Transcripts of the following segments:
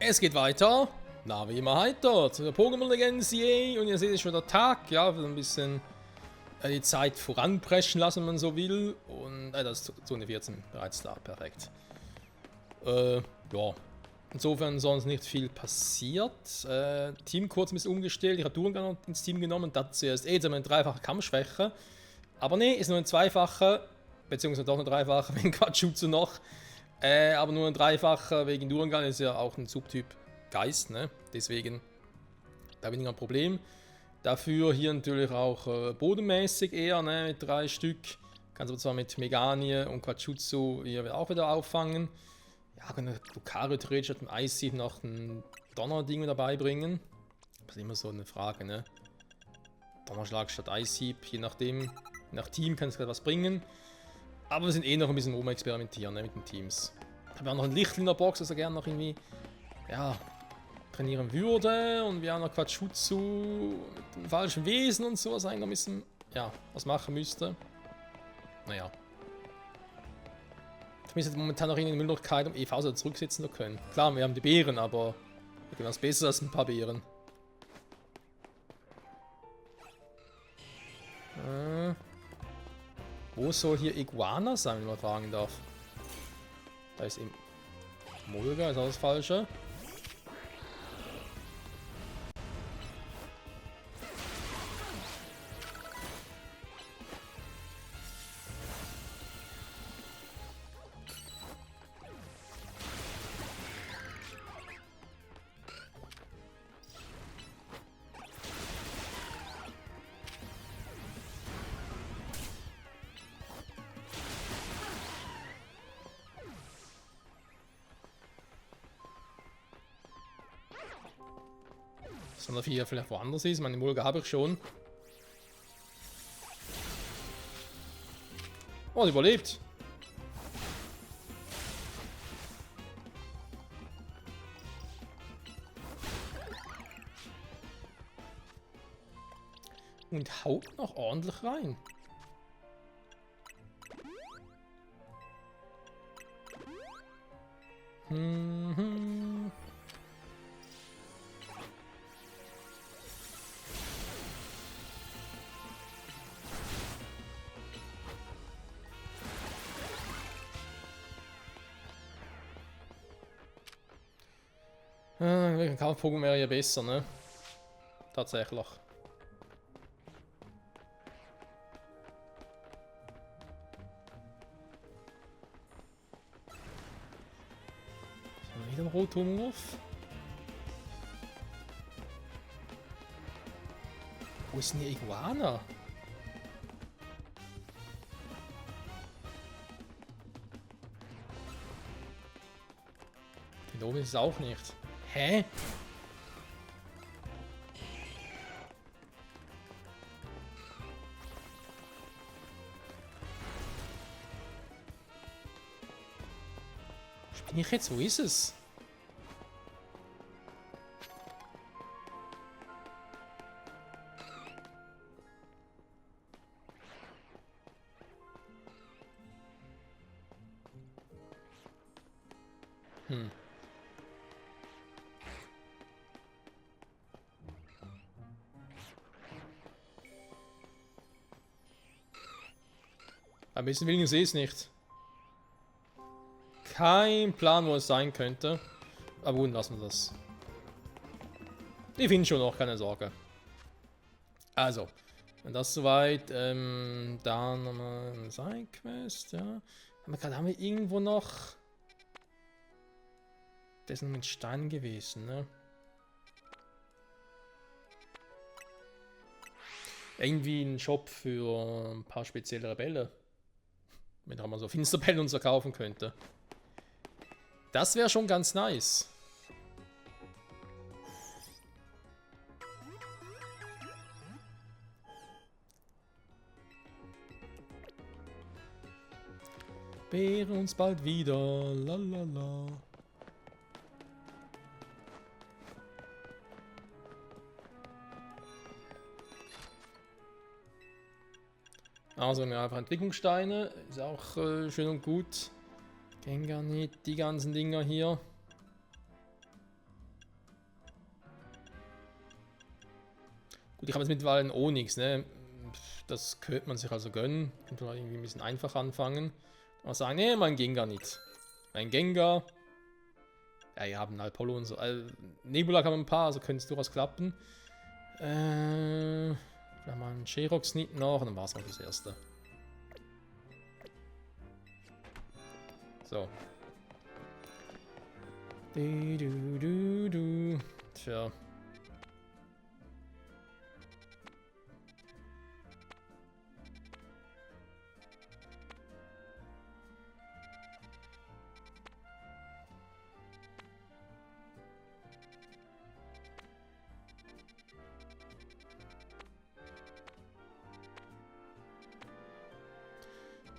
Es geht weiter. Na, wie immer heiter. Zu der Pokémon Legends CA. Und ihr seht es schon der Tag. Ja, ein bisschen die Zeit voranpreschen lassen, wenn man so will. Und das ist Zone 14 bereits da. Perfekt. Ja. Insofern sonst nicht viel passiert. Team kurz ein bisschen umgestellt. Ich habe Durmgang ins Team genommen. Und dachte zuerst, jetzt haben wir eine dreifache Kampfschwäche. Aber nee, ist nur eine zweifache. Beziehungsweise doch eine dreifache wegen Quatschutsu noch. Aber nur ein dreifacher wegen Durmgang ist ja auch ein Subtyp Geist, ne? Deswegen da weniger ein Problem. Dafür hier natürlich auch bodenmäßig eher, ne? Mit 3 Stück. Kannst aber zwar mit Meganie und Quatschutsu hier auch wieder auffangen. Ja, kann der Lucario theoretisch statt dem Eis noch ein Donnerding dabei bringen. Das ist immer so eine Frage, ne? Donnerschlag statt Eishieb, je nachdem. Nach Team kann es gerade was bringen. Aber wir sind eh noch ein bisschen rumexperimentieren, ne, mit den Teams. Ich habe auch noch ein Licht in der Box, das er gerne noch irgendwie, ja, trainieren würde. Und wir haben noch Quatschutsu mit dem falschen Wesen und so, was eigentlich noch ein bisschen, ja, was machen müsste. Naja. Ich muss jetzt momentan noch in die Möglichkeit, um EV zurücksetzen zu können. Klar, wir haben die Beeren, aber wir können was besser als ein paar Beeren. Wo soll hier Iguana sein, wenn man fragen darf? Da ist eben Molga, ist auch das Falsche. Sondern hier vielleicht woanders ist. Meine Mulga habe ich schon. Oh, die überlebt. Und haut noch ordentlich rein. Welcher Kampfpokémon wäre ja besser, ne? Tatsächlich. Wieder ein Rotomorph. Wo ist denn die Iguana? Den oben ist es auch nicht. Hä? Bin ich jetzt? Wo ist es? Ein bisschen weniger sehe ich es nicht. Kein Plan, wo es sein könnte. Aber gut, lassen wir das. Die finden schon noch, keine Sorge. Also, wenn das soweit, dann nochmal eine Sidequest, ja. Haben wir irgendwo noch... Das ist mit Steinen gewesen, ne? Irgendwie ein Shop für ein paar spezielle Rebelle. Wenn man so Finsterbellen uns verkaufen könnte. Das wäre schon ganz nice. Beere uns bald wieder. Lalala. Also wir haben einfach Entwicklungssteine. Ist auch schön und gut. Gengar nicht, die ganzen Dinger hier. Und ich habe jetzt mittlerweile einen Onyx, ne? Das könnte man sich also gönnen. Könnte man irgendwie ein bisschen einfach anfangen. Aber sagen, ne, mein Gengar nicht. Mein Gengar. Ja, ihr habt einen Apollo und so. Nebula kann man ein paar, also könnte es durchaus klappen. Vielleicht mal einen Sherox nicht noch und dann war es mal das erste. So. Tja.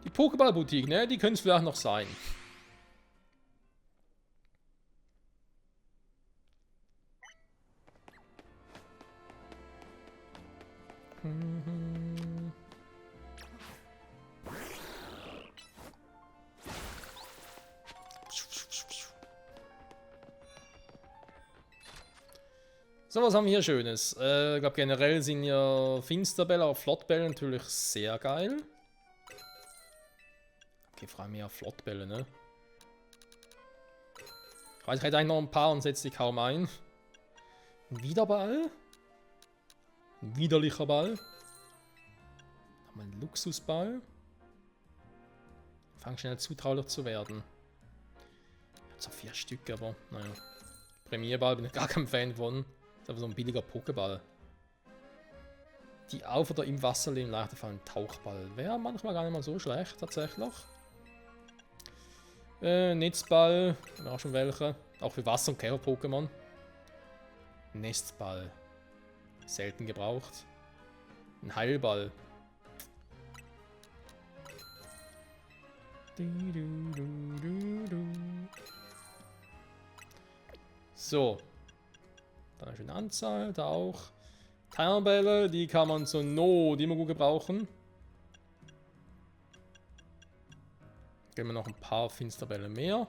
Die Pokéball-Boutique, ne? Die könnte es vielleicht noch sein. So, was haben wir hier Schönes? Ich glaube generell sind ja Finsterbälle, aber Flottbälle natürlich sehr geil. Okay, vor allem mehr Flottbälle, ne? Ich weiß, ich hätte eigentlich noch ein paar und setze die kaum ein. Ein Wiederball. Ein widerlicher Ball. Nochmal ein Luxusball. Fang schnell zutraulich zu werden. Ich habe so 4 Stück, aber naja. Premierball bin ich gar kein Fan von. Das ist aber so ein billiger Pokéball. Die auf oder im Wasser leben, leichter fallen Tauchball. Wäre manchmal gar nicht mal so schlecht, tatsächlich. Netzball, haben wir auch schon welche. Auch für Wasser- und Käfer-Pokémon. Nestball. Selten gebraucht. Ein Heilball. So. Dann eine schöne Anzahl, da auch. Timerbälle, die kann man zur Not immer gut gebrauchen. Geben wir noch ein paar Finsterbälle mehr.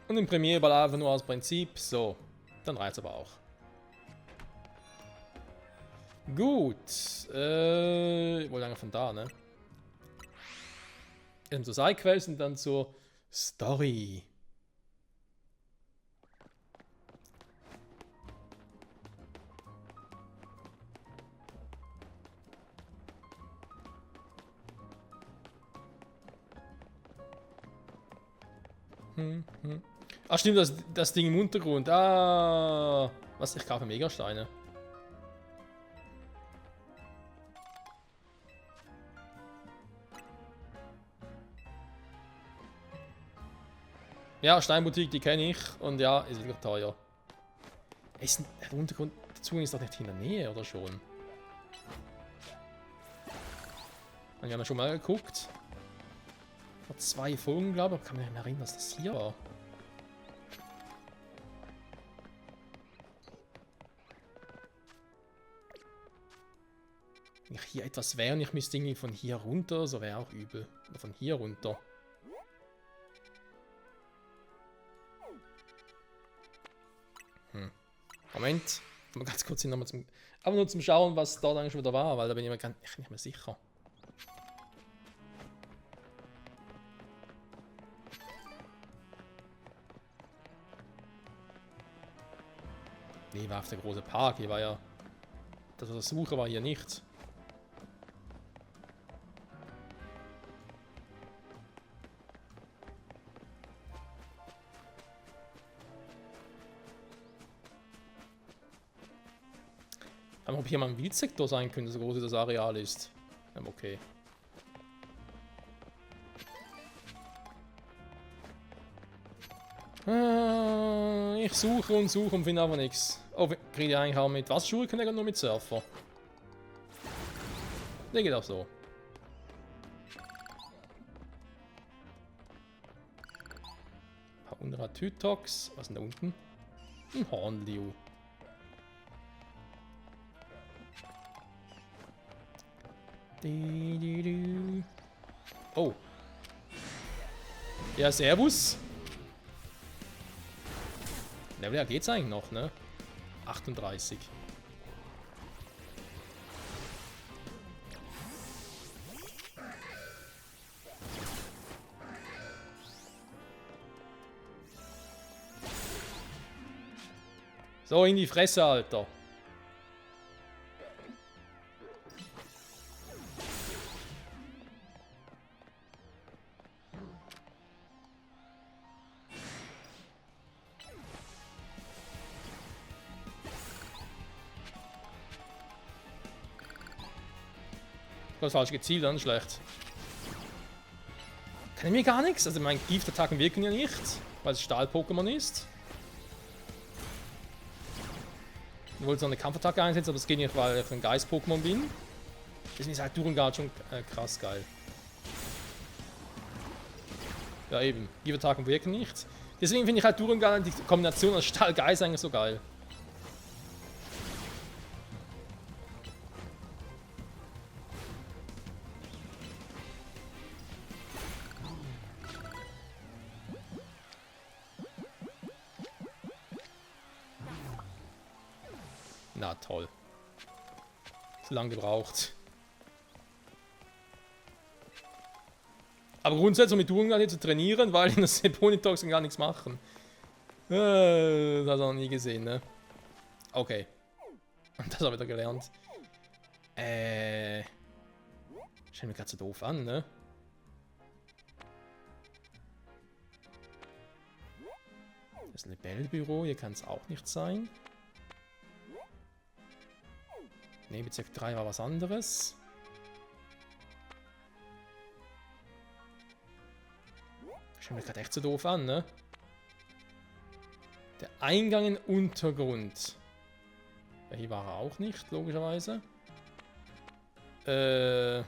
Und den Premierball einfach nur aus Prinzip. So, dann reicht es aber auch. Gut. Ich wollte eigentlich von da, ne? Erst zur Sidequest und dann zur Story. Ach stimmt, das Ding im Untergrund. Ah, was? Ich kaufe Megasteine. Ja, Steinboutique, die kenne ich. Und ja, ist wirklich teuer. Der Untergrund dazu ist doch nicht in der Nähe, oder schon? Wir haben ja schon mal geguckt. Vor 2 Folgen, glaube ich. Ich kann mich nicht mehr erinnern, dass das hier war. Wenn ich hier etwas wäre und ich müsste irgendwie von hier runter, so wäre auch übel. Oder von hier runter. Moment. Mal ganz kurz hin, nochmal aber nur zum Schauen, was dort eigentlich wieder war, weil da bin ich mir gar nicht mehr sicher. Nee, war auf der große Park. Hier war ja. Das, was ich suche, war hier nicht. Aber ob hier mal ein Wildsektor sein könnte, so groß wie das Areal ist. Okay. Ich suche und finde aber nichts. Oh, kriege ich eigentlich auch mit Wasserschuhe, kann ich nur mit Surfer. Der geht auch so. Ein paar Unrat-Tytox. Was ist denn da unten? Ein Hornliu. Oh. Ja, servus. Level, ja, geht's eigentlich noch, ne? 38. So, in die Fresse, Alter. Das falsch gezielt, dann schlecht. Kann ich mir gar nichts. Also meine Giftattacken wirken ja nicht, weil es Stahl-Pokémon ist. Ich wollte so eine Kampfattacke einsetzen, aber das geht nicht, weil ich ein Geist-Pokémon bin. Deswegen ist halt Durengard schon krass geil. Ja eben, Giftattacken wirken nicht. Deswegen finde ich halt Durengard die Kombination aus Stahl-Geist eigentlich so geil. Na toll. Zu lange gebraucht. Aber grundsätzlich mit Durengard hier zu trainieren, weil in der Seponitox gar nichts machen. Das hat er noch nie gesehen, ne? Okay. Das habe ich da gelernt. Stell mir gerade so doof an, ne? Das Lebellbüro, hier kann es auch nicht sein. Ne, Bezirk 3 war was anderes. Schaut mir gerade echt so doof an, ne? Der Eingang in Untergrund. Ja, hier war er auch nicht, logischerweise. So,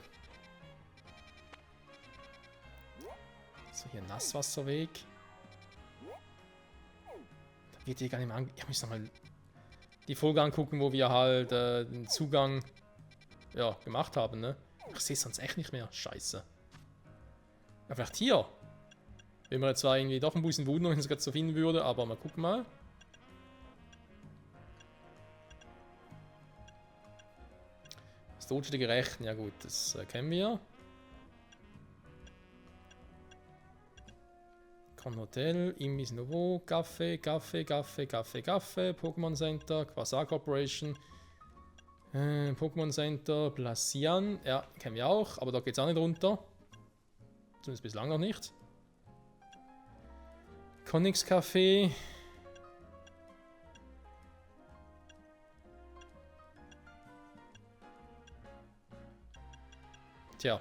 hier Nasswasserweg. Da wird hier gar nicht mehr Ich muss nochmal die Folge angucken, wo wir halt den Zugang ja, gemacht haben, ne? Ich sehe es sonst echt nicht mehr. Scheiße. Ja, vielleicht hier. Wenn man jetzt zwar irgendwie doch ein bisschen wundern, wenn es gerade so finden würde, aber mal gucken mal. Das Deutsche der Gerechten, ja gut, das kennen wir. Con Hotel, Immis Nouveau, Café, Pokémon Center, Quasar Corporation, Pokémon Center, Placian, ja, kennen wir auch, aber da geht es auch nicht runter. Zumindest bislang noch nicht. Konix Café. Tja.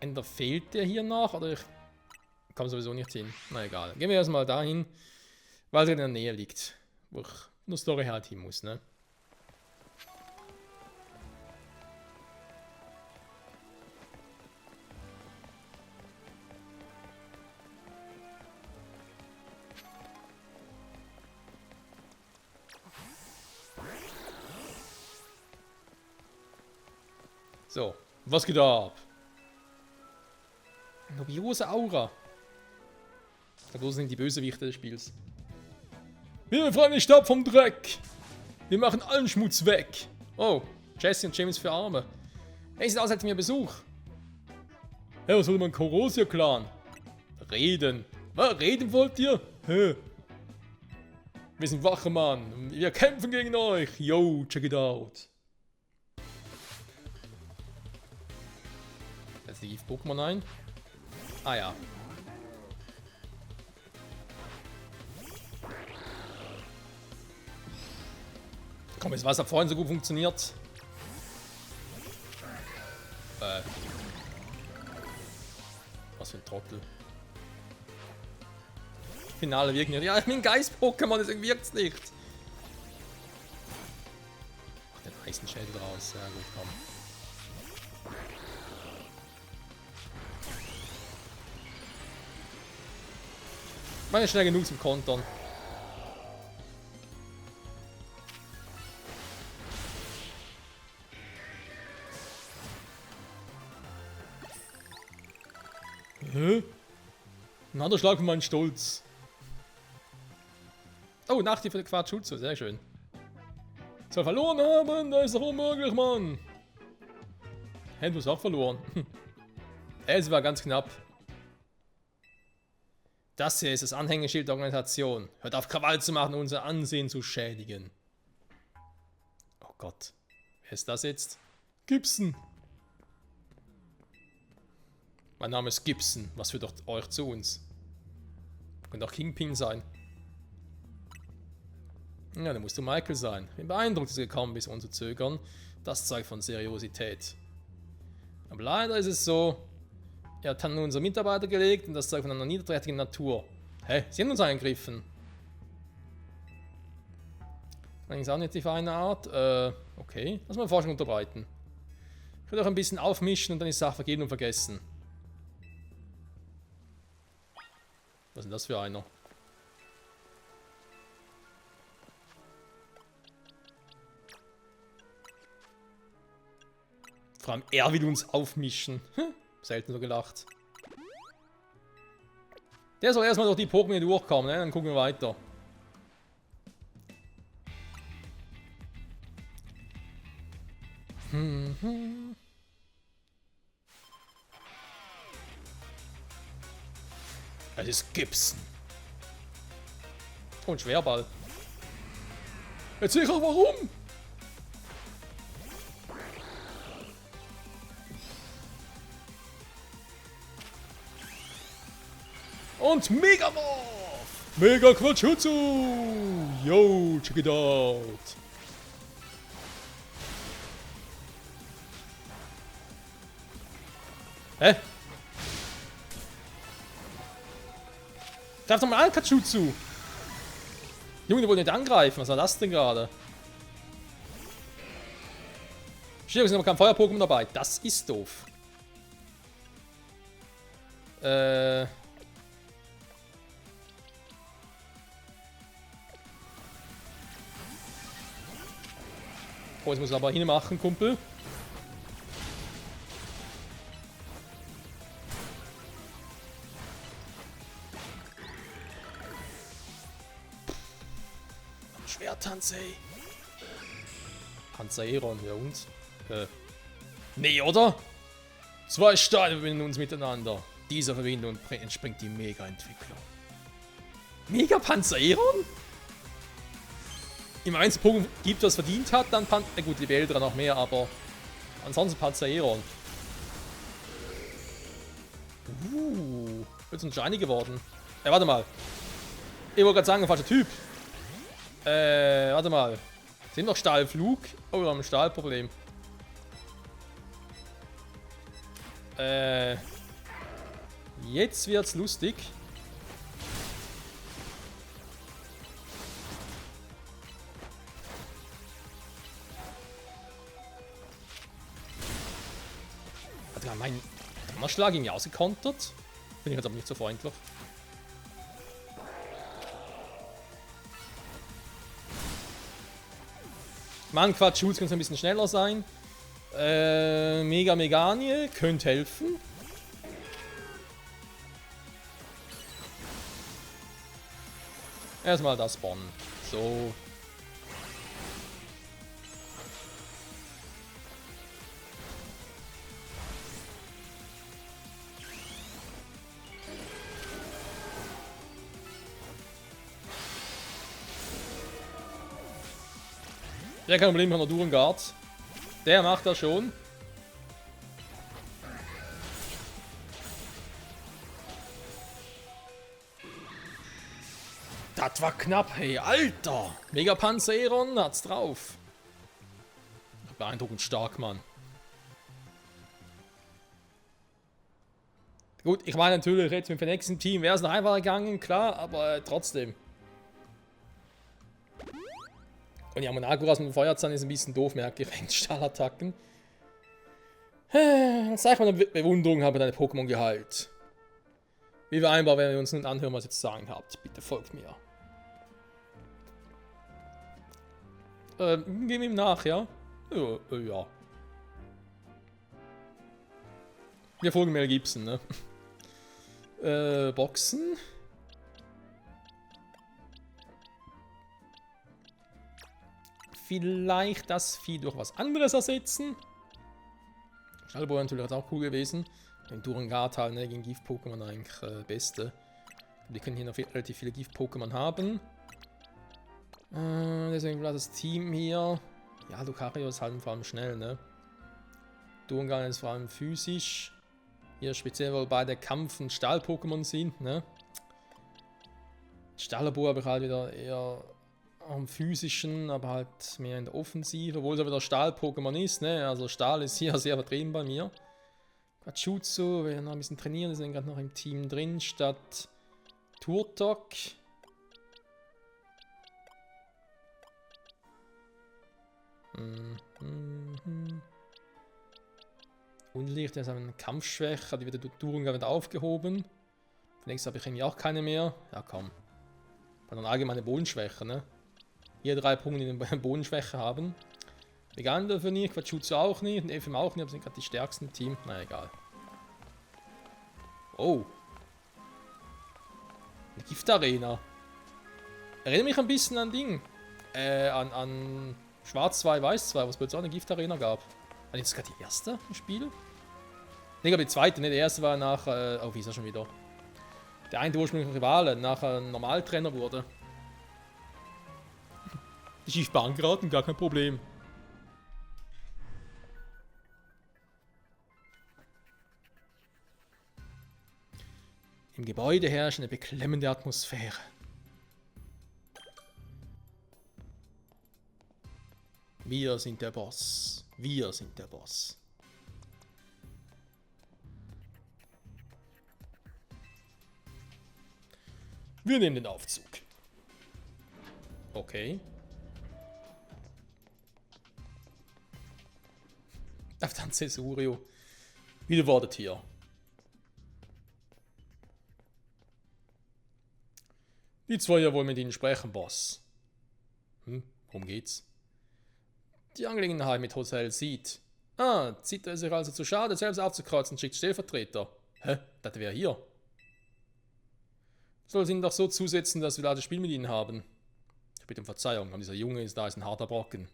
Entweder fehlt der hier noch, oder ich komme sowieso nicht hin. Na egal. Gehen wir erstmal dahin, weil er in der Nähe liegt. Wo ich nur Story halt hin muss, ne? So, was geht ab? Nobiose Aura. Das sind die Bösewichte des Spiels. Wir befreien die Stadt vom Dreck. Wir machen allen Schmutz weg. Oh, Jesse und James für Arme. Hey, sieht aus, als hätten wir Besuch. Hey, was will mein Korosia-Clan? Reden. Was, reden wollt ihr? Hä? Wir sind wache, Mann. Wir kämpfen gegen euch. Yo, check it out. Jetzt die Pokémon ein. Ah ja. Komm, jetzt was hat vorhin so gut funktioniert. Was für ein Trottel. Finale wirken nicht. Ja, ich bin Geist-Pokémon, deswegen wirkt's nicht. Ach, den Eisenschädel raus. Ja gut, komm. War ja schnell genug zum Kontern. Hä? Ein anderer Schlag von meinem Stolz. Oh, Nachtief für Quatschutzu, sehr schön. Soll verloren haben, das ist doch unmöglich, Mann. Hä, du hast auch verloren. Es war ganz knapp. Das hier ist das Anhängeschild der Organisation. Hört auf, Krawall zu machen und unser Ansehen zu schädigen. Oh Gott. Wer ist das jetzt? Gibson. Mein Name ist Gibson. Was führt doch euch zu uns? Könnte auch Kingpin sein. Ja, dann musst du Michael sein. Ich bin beeindruckt, dass du gekommen bist, ohne zu zögern. Das zeugt von Seriosität. Aber leider ist es so, er hat an unsere Mitarbeiter gelegt und das zeugt von einer niederträchtigen Natur. Hä? Sie haben uns eingegriffen. Eigentlich auch nicht die feine Art. Okay. Lass mal Forschung unterbreiten. Ich würde auch ein bisschen aufmischen und dann die Sache vergeben und vergessen. Was ist denn das für einer? Vor allem er will uns aufmischen. Selten so gelacht. Der soll erstmal durch die Pokémon durchkommen, ne? Dann gucken wir weiter. Es ist Gibson. Und Schwerball. Jetzt sehe ich auch warum. Und Megamorph! Mega Quatschutsu! Yo, check it out! Hä? Greif doch mal an, Katschutsu! Junge, die wollen nicht angreifen, was war das denn gerade? Stimmt, es sind aber kein Feuer-Pokémon dabei. Das ist doof. Oh, jetzt muss ich aber hinmachen, Kumpel. Schwertanzei. Panzeron, ja und? Nee, oder? Zwei Steine verbinden uns miteinander. Dieser Verbindung entspringt die Mega-Entwicklung. Mega-Panzeron? Im einzigen Pokémon gibt, was verdient hat, dann gut, die Wälder noch mehr, aber ansonsten Panzeron. Wird so ein Shiny geworden. Warte mal. Ich wollte gerade sagen, falscher Typ. Warte mal. Sind noch Stahlflug? Oh, wir haben ein Stahlproblem. Jetzt wird's lustig. Warte mal, mein Donnerschlag ging ja ausgekontert. Bin ich jetzt aber nicht so freundlich. Mann, Quatsch, Schutz könnte ein bisschen schneller sein. Mega Meganie könnte helfen. Erstmal das Bonn. So. Der kein Problem von der Durengard. Der macht das schon. Das war knapp, hey, Alter! Mega Panzeron hat's drauf. Beeindruckend stark, Mann. Gut, ich meine natürlich, jetzt mit dem nächsten Team wäre es noch einfacher gegangen, klar, aber trotzdem. Und ja, Monaguras mit dem Feuerzahn ist ein bisschen doof, merkt ihr, Stahlattacken. Dann zeig mal eine Bewunderung, habe deine Pokémon geheilt. Wie vereinbar, wenn wir uns nun anhören, was ihr zu sagen habt. Bitte folgt mir. Gehen wir ihm nach, ja? Ja. Wir folgen Mel Gibson, ne? Boxen. Vielleicht das Vieh durch was anderes ersetzen. Schnellbohr natürlich auch cool gewesen. Den Durengard halt, ne, gegen Gift-Pokémon eigentlich beste. Wir können hier noch relativ viele Gift-Pokémon haben. Deswegen bleibt das Team hier. Ja, Lucario ist halt vor allem schnell, ne? Durungan ist vor allem physisch. Hier speziell, weil beide Kampf- und Stahl-Pokémon sind, ne? Stahlabo habe ich halt wieder eher am physischen, aber halt mehr in der Offensive, obwohl es ja wieder Stahl-Pokémon ist, ne? Also Stahl ist hier sehr vertreten bei mir. Quatschutsu, wir werden noch ein bisschen trainieren, wir sind gerade noch im Team drin, statt Turtok. Unlicht, der ist eine Kampfschwäche, hat wieder Durungan wieder aufgehoben. Zunächst habe ich irgendwie auch keine mehr. Ja komm. Weil dann allgemeine Bodenschwäche, ne? Hier 3 Punkte, die eine Bodenschwäche haben. Vegan dürfen nicht, Quatschutsu auch nicht und FM auch nicht, aber sind gerade die stärksten im Team. Na egal. Oh. Eine Giftarena. Erinnert mich ein bisschen an Ding. An Schwarz 2, Weiß 2, was es auch eine Giftarena gab. War das gerade die erste im Spiel? Ich glaube die zweite, ne? Die erste war nach. Oh, wie ist er schon wieder? Der eine ursprüngliche Rivale nachher Normaltrainer wurde. Die Schiefbahn geraten, gar kein Problem. Im Gebäude herrscht eine beklemmende Atmosphäre. Wir sind der Boss. Wir sind der Boss. Wir nehmen den Aufzug. Okay. Auf dann Cesurio. Wieder wartet hier. Die zwei ja wohl mit Ihnen sprechen, Boss. Worum geht's? Die Angelegenheit mit Hotel Seed. Zieht er sich also zu schade, selbst aufzukreuzen und schickt Stellvertreter. Hä? Das wäre hier. Soll es Ihnen doch so zusetzen, dass wir da das Spiel mit Ihnen haben. Ich bitte um Verzeihung, aber dieser Junge ist ein harter Brocken.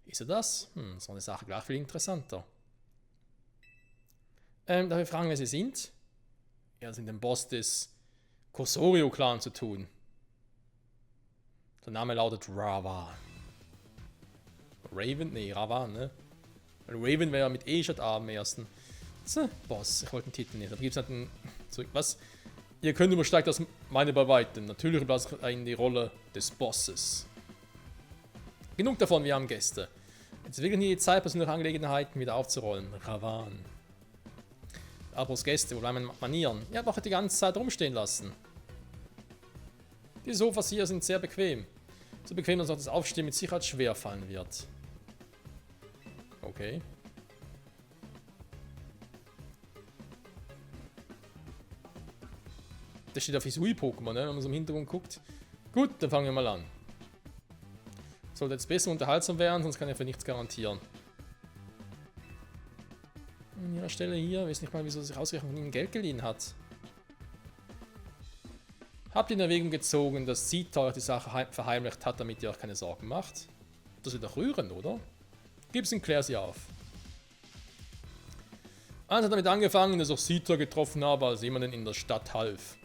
Ist er das? So eine Sache gleich viel interessanter. Darf ich fragen, wer Sie sind? Er ist mit dem Boss des Kosorio-Clan zu tun. Der Name lautet Ravan. Raven? Nee, Ravan, ne? Raven wäre ja mit E statt A am ersten. So, Boss, ich wollte den Titel nicht. Aber gibt es halt einen. Was? Ihr könnt übersteigt das meine bei weitem. Natürlich überlasst in die Rolle des Bosses. Genug davon, wir haben Gäste. Jetzt wirklich nie die Zeit, persönliche Angelegenheiten wieder aufzurollen. Ravan. Apropos Gäste, wo bleiben Manieren? Ja, doch die ganze Zeit rumstehen lassen. Die Sofas hier sind sehr bequem. So bequem, dass auch das Aufstehen mit Sicherheit schwer fallen wird. Okay. Das steht auf Hisui-Pokémon, ne? Wenn man so im Hintergrund guckt. Gut, dann fangen wir mal an. Sollte jetzt besser unterhaltsam werden, sonst kann ich für nichts garantieren. An ihrer Stelle hier, weiß nicht mal, wieso sich ausgerechnet von ihnen Geld geliehen hat. Habt ihr in Erwägung gezogen, dass Zita euch die Sache verheimlicht hat, damit ihr euch keine Sorgen macht? Das ist doch rührend, oder? Gib's und klär sie auf. Alles hat damit angefangen, dass ich Zita getroffen habe, als jemanden in der Stadt half.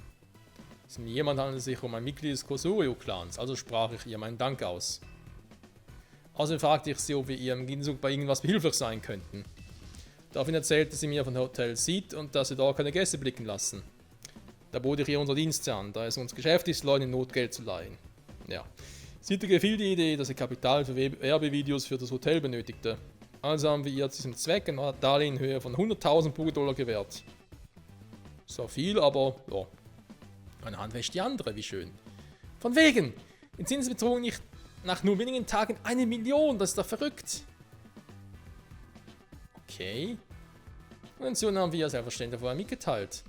Jemand handelt sich um ein Mitglied des Kosorio-Clans, also sprach ich ihr meinen Dank aus. Außerdem fragte ich sie, ob wir ihr im Gegenzug bei irgendwas behilflich sein könnten. Daraufhin erzählte sie mir von Hotel Seed und dass sie dort keine Gäste blicken lassen. Da bot ich ihr unsere Dienste an, da es uns Geschäft ist, Leuten in Not Geld zu leihen. Ja. Siete gefiel die Idee, dass sie Kapital für Werbevideos für das Hotel benötigte. Also haben wir ihr zu diesem Zweck ein Darlehen in Höhe von 100.000 Poké-Dollar gewährt. So viel, aber ja. Eine Hand wäscht die andere, wie schön. Von wegen! Den Zins betrogen nicht nach nur wenigen Tagen 1 Million, das ist doch verrückt. Okay. Und so haben wir ja selbstverständlich vorher mitgeteilt.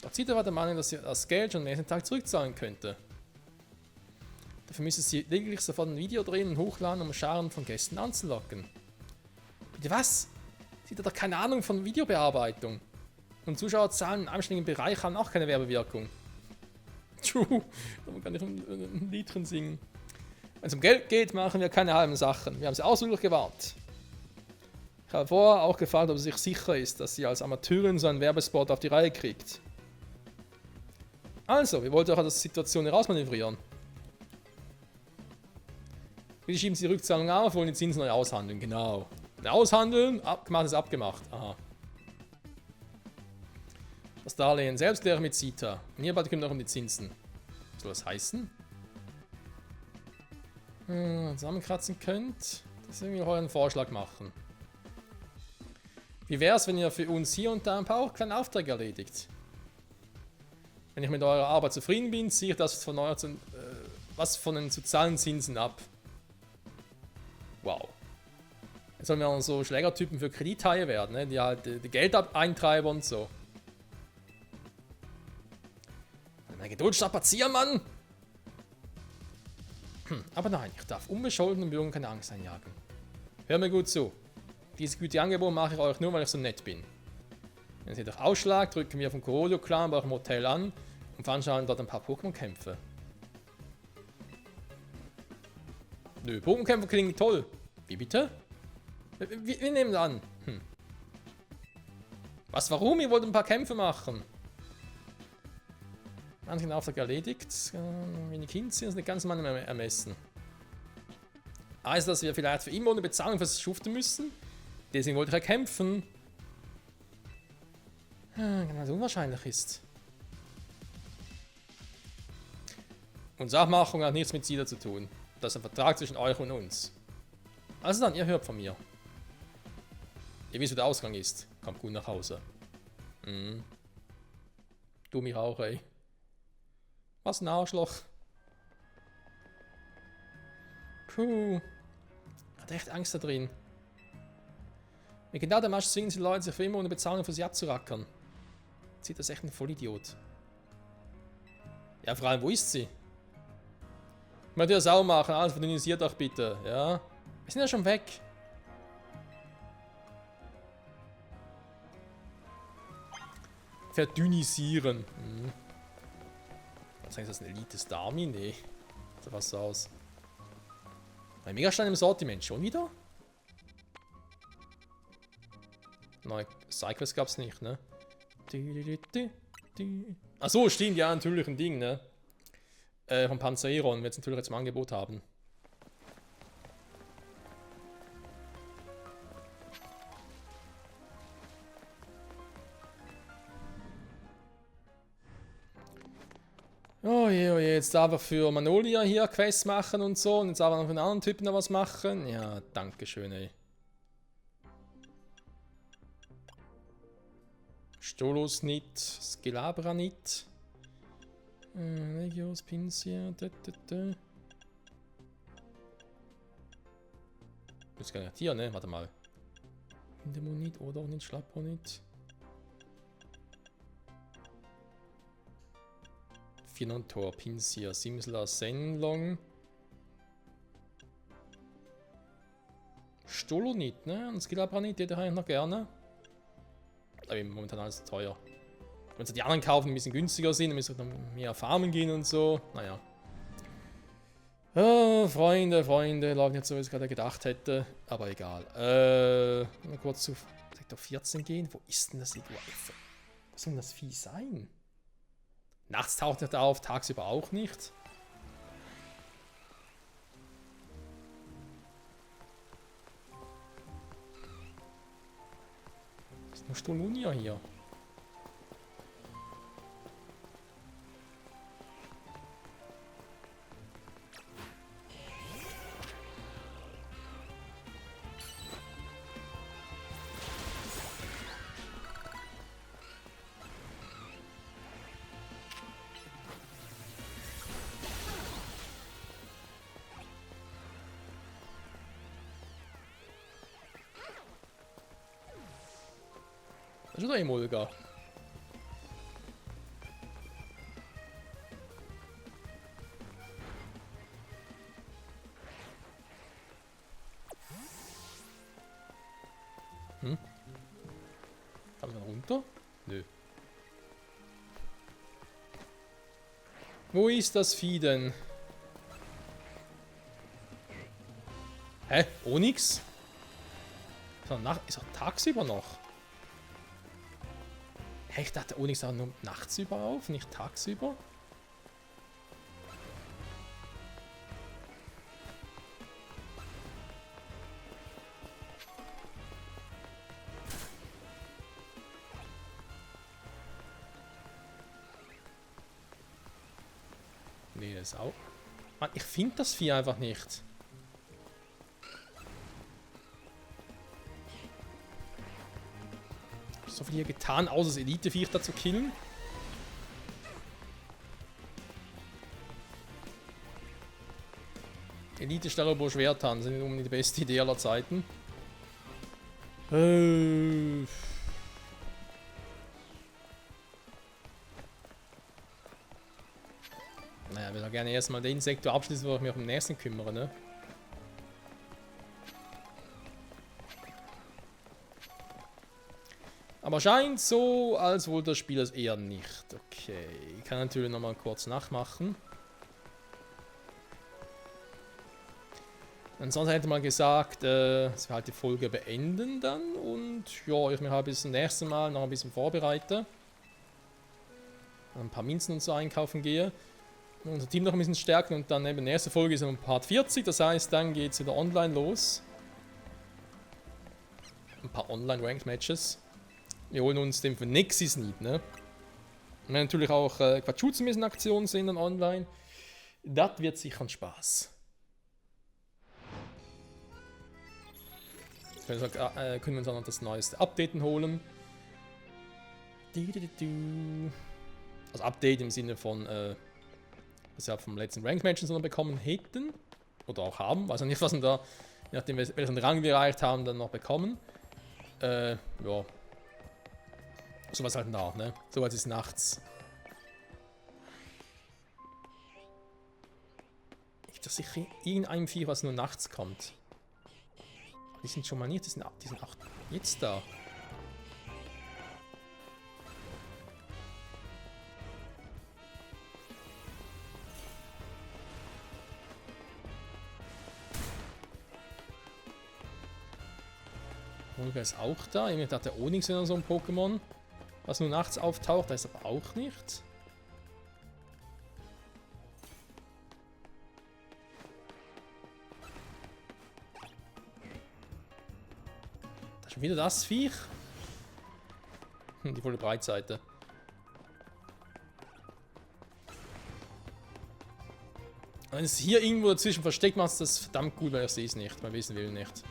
Doch Zita war der Meinung, dass sie das Geld schon am nächsten Tag zurückzahlen könnte. Dafür müsste sie lediglich sofort ein Video drehen und hochladen, um Scharen von Gästen anzulocken. Bitte was? Sie hat doch keine Ahnung von Videobearbeitung. Und Zuschauerzahlen im einstelligen Bereich haben auch keine Werbewirkung. True, da kann ich ein Lied drin singen. Wenn es um Geld geht, machen wir keine halben Sachen. Wir haben sie ausdrücklich gewarnt. Ich habe vorher auch gefragt, ob sie sich sicher ist, dass sie als Amateurin so einen Werbespot auf die Reihe kriegt. Also, wir wollten auch aus der Situation herausmanövrieren. Bitte schieben Sie die Rückzahlung auf, wollen die Zinsen neu aushandeln. Genau. Aushandeln, abgemacht ist abgemacht. Aha. Das Darlehen selbst wäre mit Zita. Und hierbei kümmert noch um die Zinsen. Was soll das heißen? Zusammenkratzen könnt. Das irgendwie euren Vorschlag machen. Wie wäre es, wenn ihr für uns hier und da ein paar kleine Aufträge erledigt? Wenn ich mit eurer Arbeit zufrieden bin, ziehe ich das von was von den zu zahlenden Zinsen ab. Wow. Jetzt sollen wir auch so Schlägertypen für Kredithaie werden, ne? Die halt die Geld eintreiber und so. Meine Geduld strapazieren, Mann! Aber nein, ich darf unbescholtenen Bürgern keine Angst einjagen. Hör mir gut zu. Dieses gütige Angebot mache ich euch nur, weil ich so nett bin. Wenn es jedoch ausschlagt, drücken wir vom Kurorio-Clan bei eurem Hotel an und veranstalten dort ein paar Pokémon-Kämpfe. Nö, Pokémon-Kämpfe klingen toll. Wie bitte? Wir nehmen an. Was, warum? Ihr wollt ein paar Kämpfe machen. Manchen Auftrag erledigt. Wenig hinziehen, das ist nicht ganz meinem Ermessen. Also, dass wir vielleicht für immer ohne Bezahlung fürs schuften müssen. Deswegen wollte ich ja kämpfen. Genau, so unwahrscheinlich ist. Unsere Abmachung hat nichts mit Zita zu tun. Das ist ein Vertrag zwischen euch und uns. Also dann, ihr hört von mir. Ihr wisst, wie der Ausgang ist. Kommt gut nach Hause. Du mich auch, ey. Was ein Arschloch. Puh. Ich hatte echt Angst da drin. Mit genau der Masch zwingen sie Leute, sich für immer ohne Bezahlung für sie abzurackern. Zieht das echt ein Vollidiot. Ja, vor allem, wo ist sie? Ich möchte das auch machen, alles verdünnisiert doch bitte, ja? Wir sind ja schon weg. Verdünnisieren. Was heißt das, ein Elite-Starmie? Nee. Sieht was so aus. Ein Megastein im Sortiment, schon wieder? Neue Cycles gab's nicht, ne? Achso, stimmt, ja, natürlich ein Ding, ne? Von Panzeron, wir jetzt natürlich jetzt im Angebot haben. Oh je, jetzt darf er für Manolia hier Quests machen und so. Und jetzt darf er noch für einen anderen Typen noch was machen. Ja, danke schön, ey. Stolos nicht, Skelabra nicht. Legios, Pinsia, Das kann ja hier, ne? Warte mal. Demonit oder auch nicht, Schlapponit. Finantor, Pinsia, Simsla, Senlong. Stolonit, ne? Und Skilabranit, den hätte ich noch gerne. Aber eben momentan alles teuer. Wenn sie die anderen kaufen, die ein bisschen günstiger sind, dann müssen wir dann mehr farmen gehen und so. Naja. Oh, Freunde, läuft nicht so, wie ich gerade gedacht hätte. Aber egal. Mal kurz zu Sektor 14 gehen. Wo ist denn das Iguafe? Was soll denn das Vieh sein? Nachts taucht nicht auf, tagsüber auch nicht. Das ist nur Stolunia hier. Das ist doch Emolga. Kann man runter? Nö. Wo ist das Vieh denn? Hä? Onyx? Ist er tagsüber noch? Hä, ich dachte, Onyx auch nur nachts über auf, nicht tagsüber? Nee, das auch. Mann, ich finde das Vieh einfach nicht. So viel hier getan, außer das Elite-Viech da zu killen. Elite-Stellerbo Schwertern sind nicht unbedingt die beste Idee aller Zeiten. Naja, ich will ja gerne erstmal den Sektor abschließen, wo ich mich um den nächsten kümmere, ne? Aber scheint so, als wollte das Spiel es eher nicht. Okay, ich kann natürlich nochmal kurz nachmachen. Ansonsten hätte man gesagt, dass wir halt die Folge beenden dann und ja, ich mich halt bis zum nächsten Mal noch ein bisschen vorbereite. Ein paar Münzen und so einkaufen gehe. Unser Team noch ein bisschen stärken und dann eben die nächste Folge ist dann Part 40, das heißt, dann geht es wieder online los. Ein paar Online-Ranked-Matches. Wir holen uns den für Nexus nicht, ne? Und natürlich auch Quatschutsu müssen Aktionen sehen dann online. Das wird sicher ein Spaß. Können wir uns auch noch das neueste Updaten holen. Also Update im Sinne von, was wir vom letzten Ranked-Matches noch bekommen hätten. Oder auch haben. Weiß ja nicht, was wir da, je nachdem welchen Rang wir erreicht haben, dann noch bekommen. Ja. Sowas halt nach, ne? Sowas ist nachts. Gibt es sicher irgendein Vieh, was nur nachts kommt? Die sind schon maniert, die sind auch jetzt da. Olga ist auch da. Ich dachte, Onyx wäre so ein Pokémon, was nur nachts auftaucht. Da ist aber auch nicht. Da ist schon wieder das Viech. Die volle Breitseite. Wenn es hier irgendwo dazwischen versteckt macht, ist das verdammt gut, weil ich sehe es nicht. Man wissen will nicht.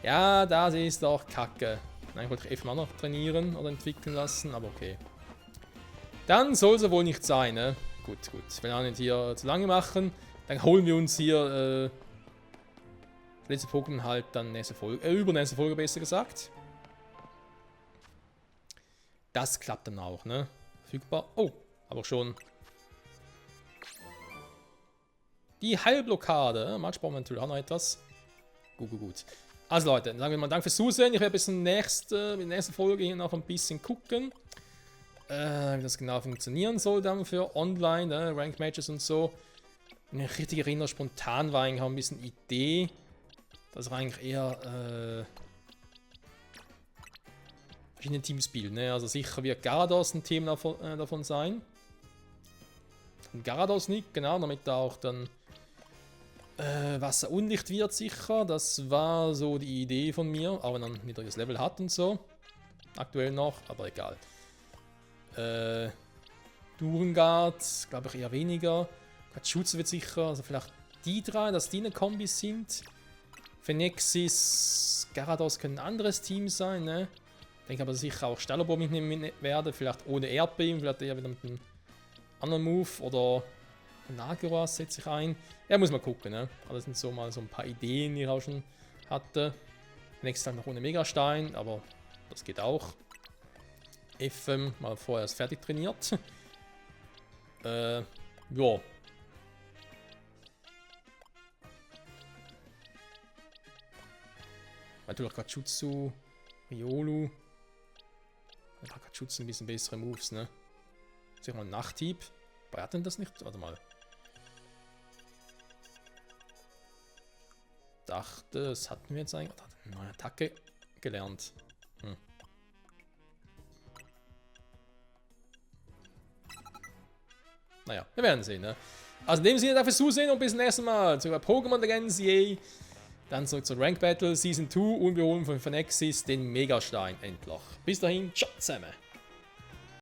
Ja, das ist doch kacke. Nein, wollte ich F mal noch trainieren oder entwickeln lassen, aber okay. Dann soll es wohl nicht sein, ne? Gut, gut. Wenn wir nicht hier zu lange machen, dann holen wir uns hier das letzte Pokémon halt dann nächste Folge, übernächste Folge besser gesagt. Das klappt dann auch, ne? Verfügbar. Oh, aber schon. Die Heilblockade. Manchmal brauchen wir natürlich auch noch etwas. Gut, gut, gut. Also Leute, dann sagen wir mal Dank fürs Zusehen. Ich werde bis in der nächsten Folge hier noch ein bisschen gucken, wie das genau funktionieren soll dann für Online, Ranked Matches und so. Wenn ich mich richtig erinnere, spontan war eigentlich auch ein bisschen Idee, dass wir eigentlich eher verschiedene Teams spielen. Ne? Also sicher wird Garados ein Team davon sein. Und Garados nicht, genau, damit da auch dann Wasser undicht wird sicher. Das war so die Idee von mir, auch wenn er ein niedriges Level hat und so. Aktuell noch, aber egal. Durengard, glaube ich eher weniger. Quatschutsu wird sicher, also vielleicht die drei, dass die eine Kombi sind. Phenexis, Garados können ein anderes Team sein, ne? Ich denke aber sicher auch Stellerbo mitnehmen werden, vielleicht ohne Erdbeben, vielleicht eher wieder mit einem anderen Move oder Nageras setze ich ein. Ja, muss man gucken, ne? Aber das sind so mal so ein paar Ideen, die ich auch schon hatte. Nächstes Tag noch ohne Megastein, aber das geht auch. FM mal vorerst fertig trainiert. Ja. Natürlich Quatschutsu, Riolu. Quatschutsu ein bisschen bessere Moves, ne? Sicher mal ein Nachthieb. Hat denn das nicht? Warte mal. Dachte, das hatten wir jetzt eigentlich. Hat eine neue Attacke gelernt. Naja, wir werden sehen, ne? Also in dem Sinne, dafür zusehen und bis zum nächsten Mal zu Pokémon Legends EA. Dann zurück zur Rank Battle Season 2 und wir holen von Phenexis den Megastein endlich. Bis dahin, ciao zusammen.